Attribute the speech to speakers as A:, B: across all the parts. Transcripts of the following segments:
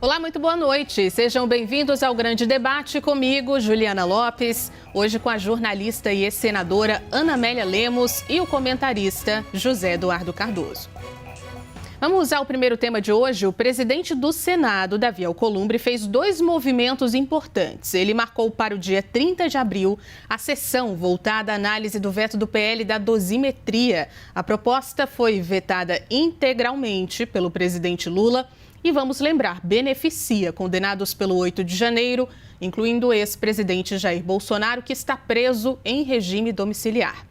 A: Olá, muito boa noite. Sejam bem-vindos ao Grande Debate comigo, Juliana Lopes. Hoje com a jornalista e ex-senadora Ana Amélia Lemos e o comentarista José Eduardo Cardoso. Vamos ao primeiro tema de hoje. O presidente do Senado, Davi Alcolumbre, fez dois movimentos importantes. Ele marcou para o dia 30 de abril a sessão voltada à análise do veto do PL da dosimetria. A proposta foi vetada integralmente pelo presidente Lula e, vamos lembrar, beneficia condenados pelo 8 de janeiro, incluindo o ex-presidente Jair Bolsonaro, que está preso em regime domiciliar.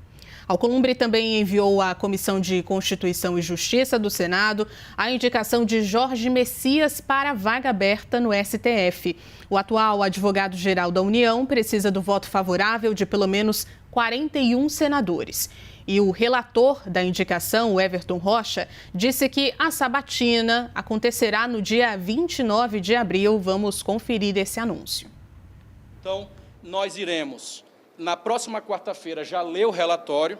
A: Alcolumbre também enviou à Comissão de Constituição e Justiça do Senado a indicação de Jorge Messias para a vaga aberta no STF. O atual advogado-geral da União precisa do voto favorável de pelo menos 41 senadores. E o relator da indicação, o Everton Rocha, disse que a sabatina acontecerá no dia 29 de abril. Vamos conferir esse anúncio.
B: Então, nós iremos, na próxima quarta-feira, já ler o relatório.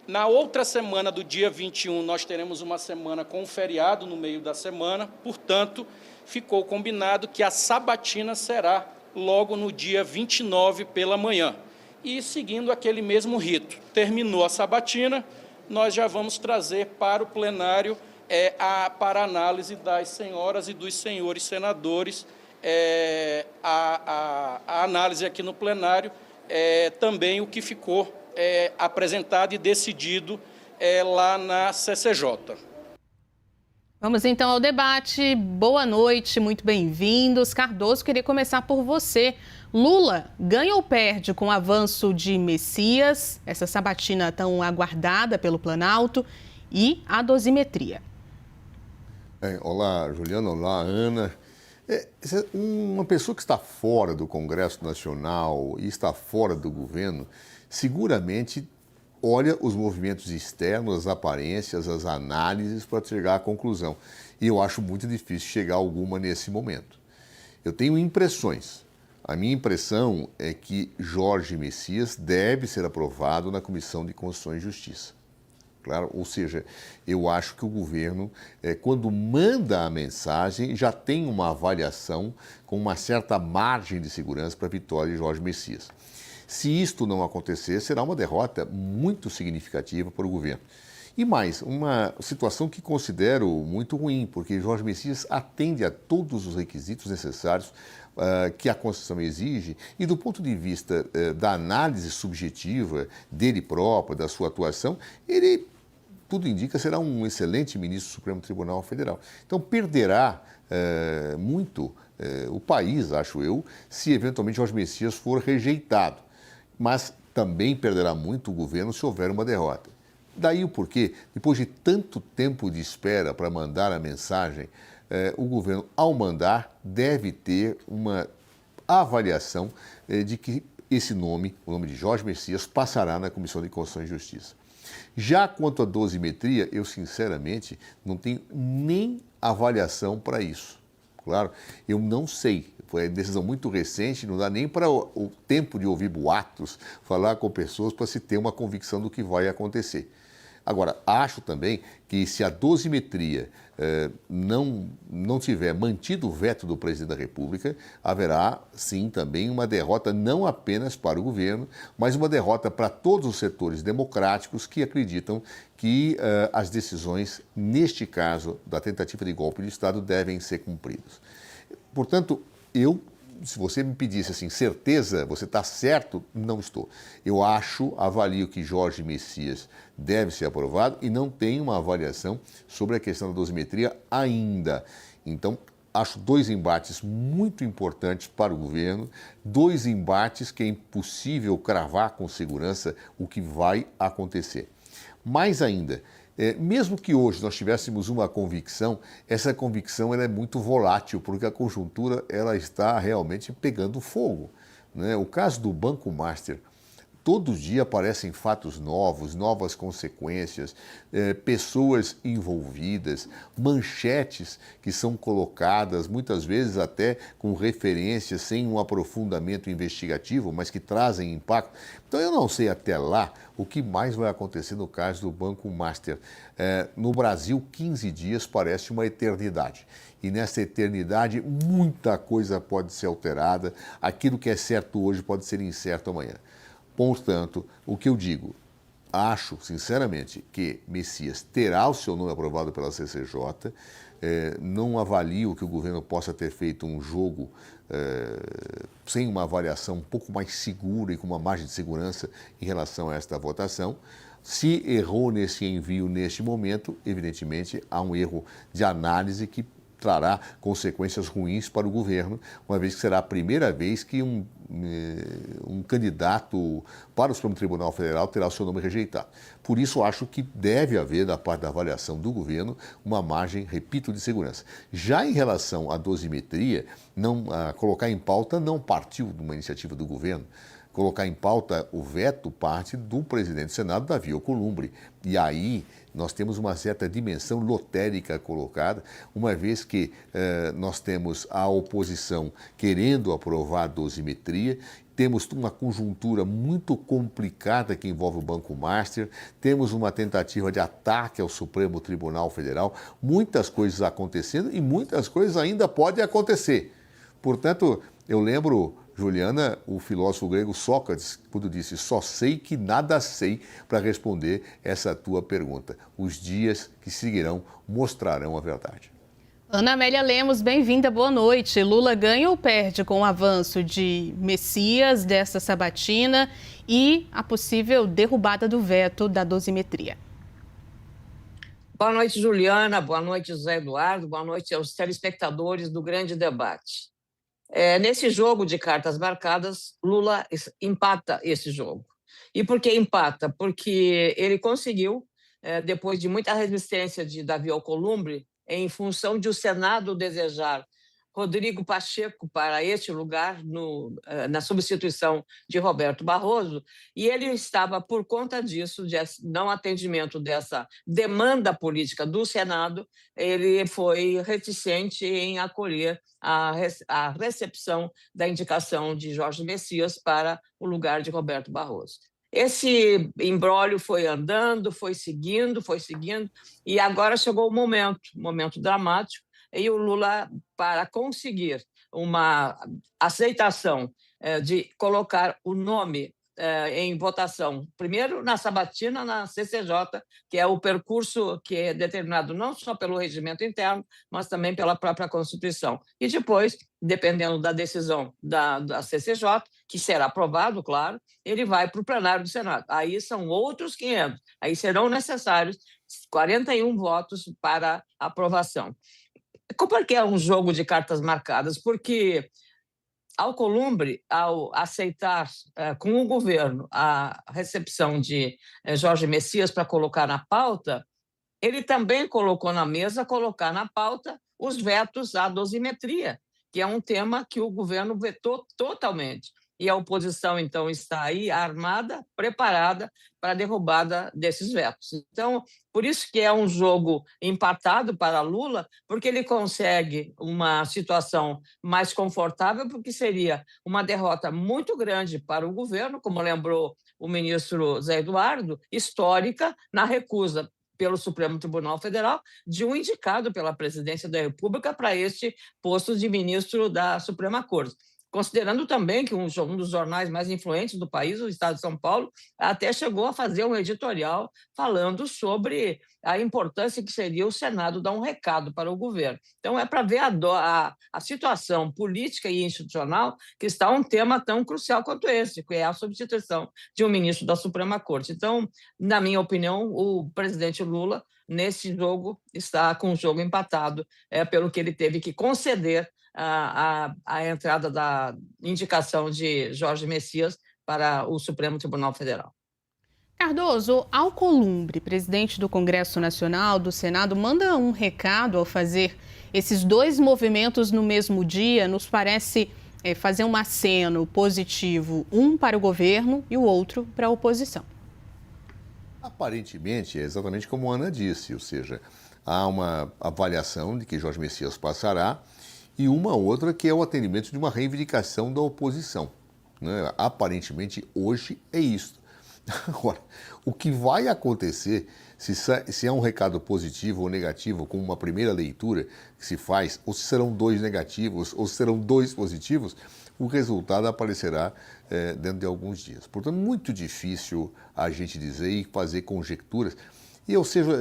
B: Na outra semana, do dia 21, nós teremos uma semana com um feriado no meio da semana. Portanto, ficou combinado que a sabatina será logo no dia 29 pela manhã. E seguindo aquele mesmo rito, terminou a sabatina, nós já vamos trazer para o plenário para análise das senhoras e dos senhores senadores a análise aqui no plenário, também o que ficou apresentado e decidido lá na CCJ.
A: Vamos então ao debate. Boa noite, muito bem-vindos. Cardoso, queria começar por você. Lula ganha ou perde com o avanço de Messias, essa sabatina tão aguardada pelo Planalto, e a dosimetria?
C: Olá, Juliana. Olá, Ana. Uma pessoa que está fora do Congresso Nacional e está fora do governo, seguramente olha os movimentos externos, as aparências, as análises para chegar à conclusão. E eu acho muito difícil chegar a alguma nesse momento. Eu tenho impressões. A minha impressão é que Jorge Messias deve ser aprovado na Comissão de Constituição e Justiça. Claro, ou seja, eu acho que o governo, quando manda a mensagem, já tem uma avaliação com uma certa margem de segurança para a vitória de Jorge Messias. Se isto não acontecer, será uma derrota muito significativa para o governo. E mais, uma situação que considero muito ruim, porque Jorge Messias atende a todos os requisitos necessários que a Constituição exige e do ponto de vista da análise subjetiva dele próprio, da sua atuação, ele, tudo indica, será um excelente ministro do Supremo Tribunal Federal. Então perderá muito o país, acho eu, se eventualmente Jorge Messias for rejeitado. Mas também perderá muito o governo se houver uma derrota. Daí o porquê, depois de tanto tempo de espera para mandar a mensagem, o governo, ao mandar, deve ter uma avaliação de que esse nome, o nome de Jorge Messias, passará na Comissão de Constituição e Justiça. Já quanto à dosimetria, eu sinceramente não tenho nem avaliação para isso. Claro, eu não sei. Foi uma decisão muito recente, não dá nem para o tempo de ouvir boatos, falar com pessoas para se ter uma convicção do que vai acontecer. Agora, acho também que se a dosimetria não tiver mantido o veto do presidente da República, haverá, sim, também uma derrota não apenas para o governo, mas uma derrota para todos os setores democráticos que acreditam que as decisões, neste caso, da tentativa de golpe de Estado, devem ser cumpridas. Portanto, se você me pedisse assim, certeza, você está certo? Não estou. Eu avalio que Jorge Messias deve ser aprovado e não tenho uma avaliação sobre a questão da dosimetria ainda. Então, acho dois embates muito importantes para o governo, dois embates que é impossível cravar com segurança o que vai acontecer. Mais ainda, mesmo que hoje nós tivéssemos uma convicção, essa convicção ela é muito volátil, porque a conjuntura ela está realmente pegando fogo, né? O caso do Banco Master, todo dia aparecem fatos novos, novas consequências, pessoas envolvidas, manchetes que são colocadas, muitas vezes até com referências sem um aprofundamento investigativo, mas que trazem impacto. Então eu não sei até lá o que mais vai acontecer no caso do Banco Master. No Brasil, 15 dias parece uma eternidade. E nessa eternidade, muita coisa pode ser alterada. Aquilo que é certo hoje pode ser incerto amanhã. Portanto, o que eu digo, acho, sinceramente, que Messias terá o seu nome aprovado pela CCJ. Não avalio que o governo possa ter feito um jogo sem uma avaliação um pouco mais segura e com uma margem de segurança em relação a esta votação. Se errou nesse envio neste momento, evidentemente há um erro de análise que trará consequências ruins para o governo, uma vez que será a primeira vez que um candidato para o Supremo Tribunal Federal terá o seu nome rejeitado. Por isso, acho que deve haver, da parte da avaliação do governo, uma margem, repito, de segurança. Já em relação à dosimetria, colocar em pauta não partiu de uma iniciativa do governo. Colocar em pauta o veto parte do presidente do Senado, Davi Alcolumbre. E aí nós temos uma certa dimensão lotérica colocada, uma vez que nós temos a oposição querendo aprovar a dosimetria, temos uma conjuntura muito complicada que envolve o Banco Master, temos uma tentativa de ataque ao Supremo Tribunal Federal, muitas coisas acontecendo e muitas coisas ainda podem acontecer. Portanto, eu lembro, Juliana, o filósofo grego Sócrates, quando disse: só sei que nada sei, para responder essa tua pergunta. Os dias que seguirão mostrarão a verdade.
A: Ana Amélia Lemos, bem-vinda, boa noite. Lula ganha ou perde com o avanço de Messias dessa sabatina e a possível derrubada do veto da dosimetria?
D: Boa noite, Juliana. Boa noite, José Eduardo. Boa noite aos telespectadores do Grande Debate. Nesse jogo de cartas marcadas, Lula empata esse jogo. E por que empata? Porque ele conseguiu, depois de muita resistência de Davi Alcolumbre, em função de o Senado desejar Rodrigo Pacheco para este lugar, na substituição de Roberto Barroso, e ele estava, por conta disso, de não atendimento dessa demanda política do Senado, ele foi reticente em acolher a recepção da indicação de Jorge Messias para o lugar de Roberto Barroso. Esse imbróglio foi andando, foi seguindo, e agora chegou o momento dramático, e o Lula, para conseguir uma aceitação de colocar o nome em votação, primeiro na sabatina, na CCJ, que é o percurso que é determinado não só pelo regimento interno, mas também pela própria Constituição. E depois, dependendo da decisão da CCJ, que será aprovado, claro, ele vai para o plenário do Senado. Aí são outros 500. Aí serão necessários 41 votos para aprovação. Por que é um jogo de cartas marcadas? Porque Alcolumbre, ao aceitar com o governo a recepção de Jorge Messias para colocar na pauta, ele também colocou na mesa, colocar na pauta os vetos à dosimetria, que é um tema que o governo vetou totalmente. E a oposição, então, está aí armada, preparada para a derrubada desses vetos. Então, por isso que é um jogo empatado para Lula, porque ele consegue uma situação mais confortável, porque seria uma derrota muito grande para o governo, como lembrou o ministro Zé Eduardo, histórica, na recusa pelo Supremo Tribunal Federal de um indicado pela Presidência da República para este posto de ministro da Suprema Corte. Considerando também que um dos jornais mais influentes do país, o Estado de São Paulo, até chegou a fazer um editorial falando sobre a importância que seria o Senado dar um recado para o governo. Então, é para ver a situação política e institucional que está um tema tão crucial quanto esse, que é a substituição de um ministro da Suprema Corte. Então, na minha opinião, o presidente Lula, nesse jogo, está com o jogo empatado, pelo que ele teve que conceder a entrada da indicação de Jorge Messias para o Supremo Tribunal Federal.
A: Cardoso, Alcolumbre, presidente do Congresso Nacional, do Senado, manda um recado ao fazer esses dois movimentos no mesmo dia. Nos parece fazer um aceno positivo, um para o governo e o outro para a oposição.
C: Aparentemente, é exatamente como a Ana disse, ou seja, há uma avaliação de que Jorge Messias passará e uma outra que é o atendimento de uma reivindicação da oposição, né? Aparentemente, hoje é isso. Agora, o que vai acontecer, se é um recado positivo ou negativo, com uma primeira leitura que se faz, ou se serão 2 negativos, ou se serão 2 positivos, o resultado aparecerá dentro de alguns dias. Portanto, muito difícil a gente dizer e fazer conjecturas. E, ou seja,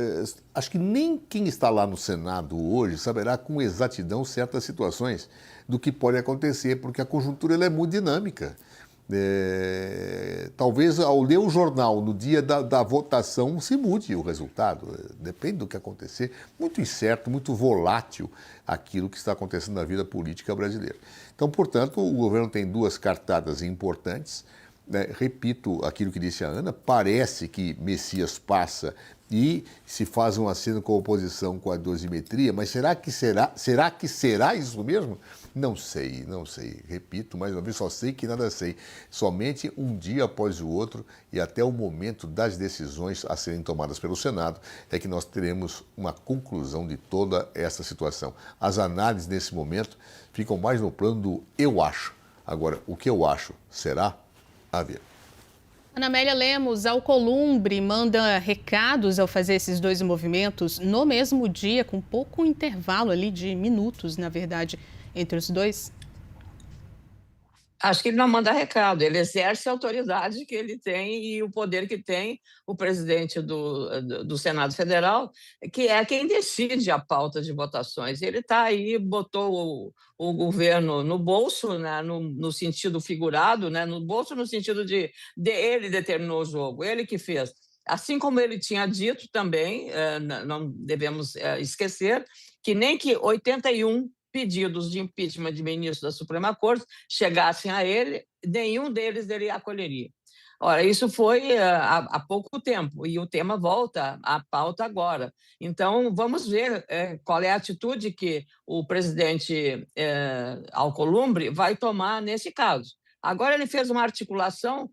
C: acho que nem quem está lá no Senado hoje saberá com exatidão certas situações do que pode acontecer, porque a conjuntura ela é muito dinâmica. Talvez ao ler o jornal no dia da votação se mude o resultado, depende do que acontecer, muito incerto, muito volátil aquilo que está acontecendo na vida política brasileira. Então, portanto, o governo tem 2 cartadas importantes, né? Repito aquilo que disse a Ana, parece que Messias passa e se faz um aceno com a oposição com a dosimetria, mas será que será isso mesmo? Não sei. Repito, mais uma vez, só sei que nada sei. Somente um dia após o outro e até o momento das decisões a serem tomadas pelo Senado é que nós teremos uma conclusão de toda essa situação. As análises nesse momento ficam mais no plano do eu acho. Agora, o que eu acho será a ver.
A: Ana Amélia Lemos, Alcolumbre manda recados ao fazer esses 2 movimentos no mesmo dia, com pouco intervalo ali de minutos, na verdade, entre os 2?
D: Acho que ele não manda recado, ele exerce a autoridade que ele tem e o poder que tem o presidente do Senado Federal, que é quem decide a pauta de votações. Ele está aí, botou o governo no bolso, né, no sentido figurado, né, no bolso no sentido de ele determinou o jogo, ele que fez. Assim como ele tinha dito também, não devemos esquecer, que nem que 81 pedidos de impeachment de ministros da Suprema Corte chegassem a ele, nenhum deles ele acolheria. Ora, isso foi há pouco tempo e o tema volta à pauta agora. Então, vamos ver qual é a atitude que o presidente Alcolumbre vai tomar nesse caso. Agora ele fez uma articulação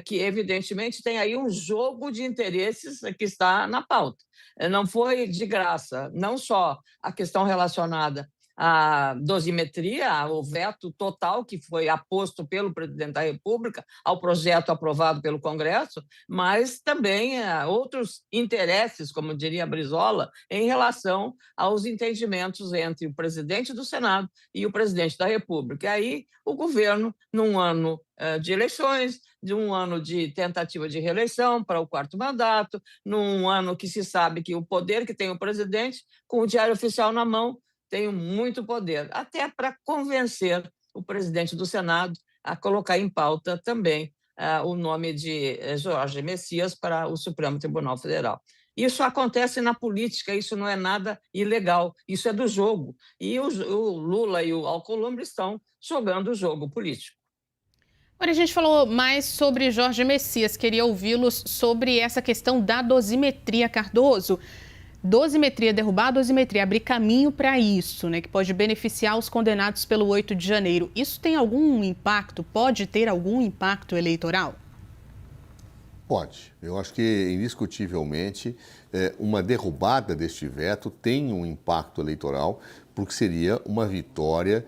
D: que, evidentemente, tem aí um jogo de interesses que está na pauta. Não foi de graça, não só a questão relacionada a dosimetria, o veto total que foi aposto pelo presidente da República ao projeto aprovado pelo Congresso, mas também outros interesses, como diria Brizola, em relação aos entendimentos entre o presidente do Senado e o presidente da República. E aí o governo, num ano de eleições, de um ano de tentativa de reeleição para o 4º mandato, num ano que se sabe que o poder que tem o presidente, com o Diário Oficial na mão, tem muito poder, até para convencer o presidente do Senado a colocar em pauta também o nome de Jorge Messias para o Supremo Tribunal Federal. Isso acontece na política, isso não é nada ilegal, isso é do jogo. E o Lula e o Alcolumbre estão jogando o jogo político.
A: Agora, a gente falou mais sobre Jorge Messias, queria ouvi-los sobre essa questão da dosimetria, Cardoso. Derrubar a dosimetria, abrir caminho para isso, né, que pode beneficiar os condenados pelo 8 de janeiro. Isso tem algum impacto? Pode ter algum impacto eleitoral?
C: Pode. Eu acho que, indiscutivelmente, uma derrubada deste veto tem um impacto eleitoral, porque seria uma vitória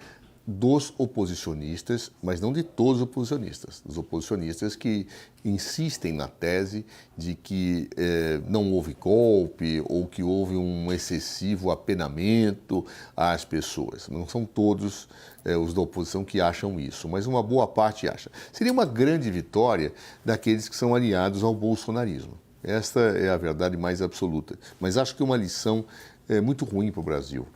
C: dos oposicionistas, mas não de todos os oposicionistas. Dos oposicionistas que insistem na tese de que não houve golpe ou que houve um excessivo apenamento às pessoas. Não são todos os da oposição que acham isso, mas uma boa parte acha. Seria uma grande vitória daqueles que são aliados ao bolsonarismo. Esta é a verdade mais absoluta. Mas acho que uma lição muito ruim para o Brasil.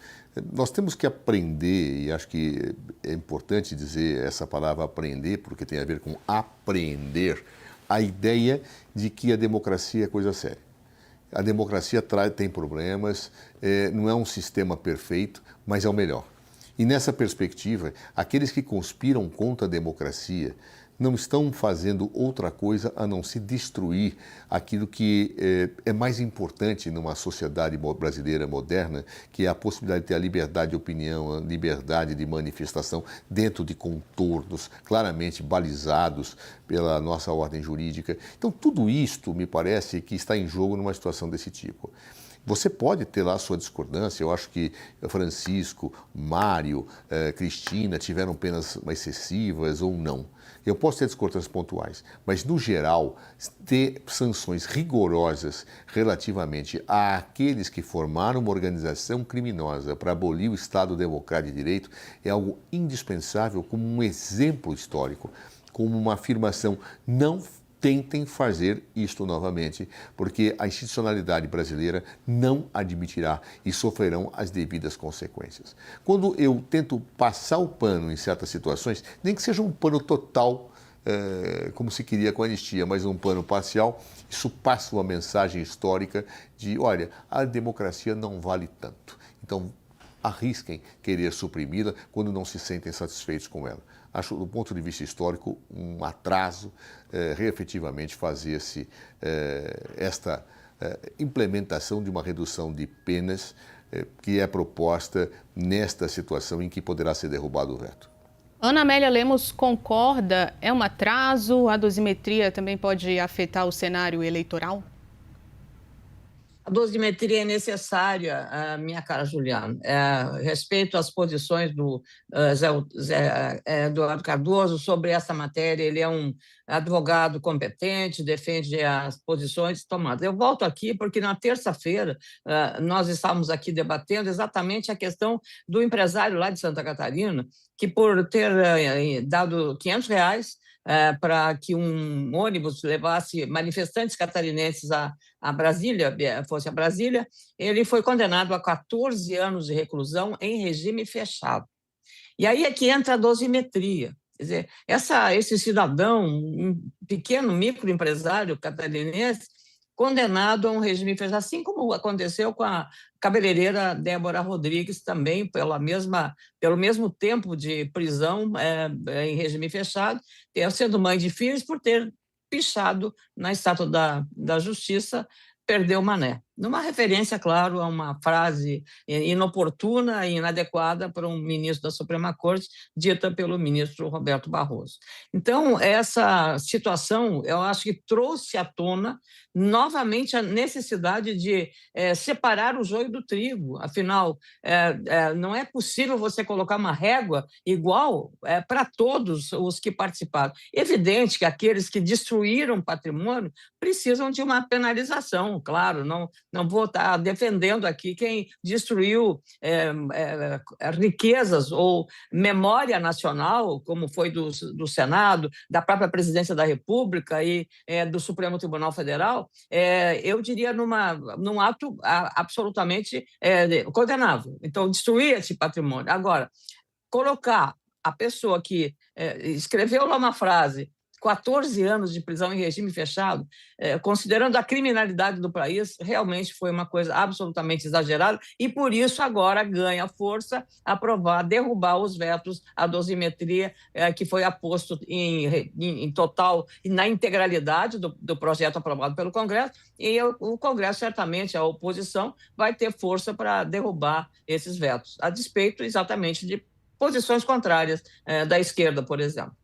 C: Nós temos que aprender, e acho que é importante dizer essa palavra aprender, porque tem a ver com apreender, a ideia de que a democracia é coisa séria. A democracia tem problemas, não é um sistema perfeito, mas é o melhor. E nessa perspectiva, aqueles que conspiram contra a democracia não estão fazendo outra coisa a não se destruir aquilo que é mais importante numa sociedade brasileira moderna, que é a possibilidade de ter a liberdade de opinião, a liberdade de manifestação dentro de contornos claramente balizados pela nossa ordem jurídica. Então, tudo isto me parece que está em jogo numa situação desse tipo. Você pode ter lá a sua discordância, eu acho que Francisco, Mário, Cristina tiveram penas excessivas ou não. Eu posso ter discordâncias pontuais, mas, no geral, ter sanções rigorosas relativamente àqueles que formaram uma organização criminosa para abolir o Estado Democrático de Direito é algo indispensável como um exemplo histórico, como uma afirmação. Não tentem fazer isto novamente, porque a institucionalidade brasileira não admitirá e sofrerão as devidas consequências. Quando eu tento passar o pano em certas situações, nem que seja um pano total, como se queria com a anistia, mas um pano parcial, isso passa uma mensagem histórica de, olha, a democracia não vale tanto. Então, arrisquem querer suprimi-la quando não se sentem satisfeitos com ela. Acho, do ponto de vista histórico, um atraso efetivamente fazer-se esta implementação de uma redução de penas que é proposta nesta situação em que poderá ser derrubado o veto.
A: Ana Amélia Lemos concorda? É um atraso? A dosimetria também pode afetar o cenário eleitoral?
D: A dosimetria é necessária, minha cara Juliana. Respeito às posições do Zé Eduardo Cardoso sobre essa matéria. Ele é um advogado competente, defende as posições tomadas. Eu volto aqui porque, na terça-feira, nós estávamos aqui debatendo exatamente a questão do empresário lá de Santa Catarina, que, por ter dado R$500 para que um ônibus levasse manifestantes catarinenses a Brasília, fosse a Brasília, ele foi condenado a 14 anos de reclusão em regime fechado. E aí é que entra a dosimetria. Quer dizer, esse cidadão, um pequeno microempresário catarinense, condenado a um regime fechado, assim como aconteceu com a cabeleireira Débora Rodrigues, também pelo mesmo tempo de prisão em regime fechado, sendo mãe de filhos, por ter pichado na estátua da Justiça, perdeu o mané. Numa referência, claro, a uma frase inoportuna e inadequada para um ministro da Suprema Corte, dita pelo ministro Roberto Barroso. Então, essa situação, eu acho que trouxe à tona novamente a necessidade de separar o joio do trigo. Afinal, não é possível você colocar uma régua igual para todos os que participaram. Evidente que aqueles que destruíram patrimônio precisam de uma penalização, claro, não vou estar defendendo aqui quem destruiu riquezas ou memória nacional, como foi do Senado, da própria Presidência da República e do Supremo Tribunal Federal, eu diria num ato absolutamente condenável. Então, destruir esse patrimônio. Agora, colocar a pessoa que escreveu lá uma frase, 14 anos de prisão em regime fechado, considerando a criminalidade do país, realmente foi uma coisa absolutamente exagerada e, por isso, agora ganha força aprovar, derrubar os vetos à dosimetria que foi aposto em total e na integralidade do projeto aprovado pelo Congresso, e o Congresso, certamente, a oposição, vai ter força para derrubar esses vetos, a despeito exatamente de posições contrárias da esquerda, por exemplo.